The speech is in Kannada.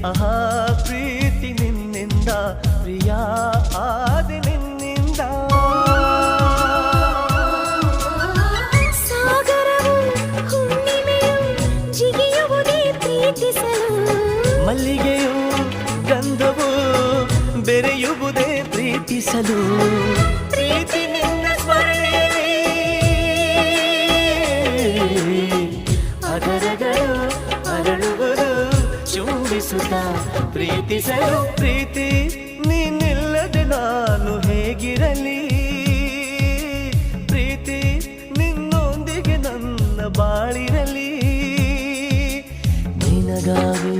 ಆಹಾ ಪ್ರೀತಿ ನಿನ್ನಿಂದ ಪ್ರಿಯ ಆದೆ ನಿನ್ನಿಂದ ಸಾಗರವು ಹುಣ್ಣಿಮೆಯು ಜಿಗಿಯುವುದೇ ಪ್ರೀತಿಸಲು ಮಲ್ಲಿಗೆಯು ಗಂಧವು ಬೆರೆಯುವುದೇ ಪ್ರೀತಿಸಲು ಪ್ರೀತಿ ನಿನ್ನ ಸ್ಮರಣೆಯಲ್ಲಿ ಅದರಗಳು ಅರಳುವುದು ಚುಂಬಿಸುತ್ತ ಪ್ರೀತಿಸಲು ಪ್ರೀತಿ ನೀನಿಲ್ಲದೆ ನಾನು ಹೇಗಿರಲಿ ಪ್ರೀತಿ ನಿನ್ನೊಂದಿಗೆ ನನ್ನ ಬಾಳಿರಲಿ ನಿನಗಾಗಿ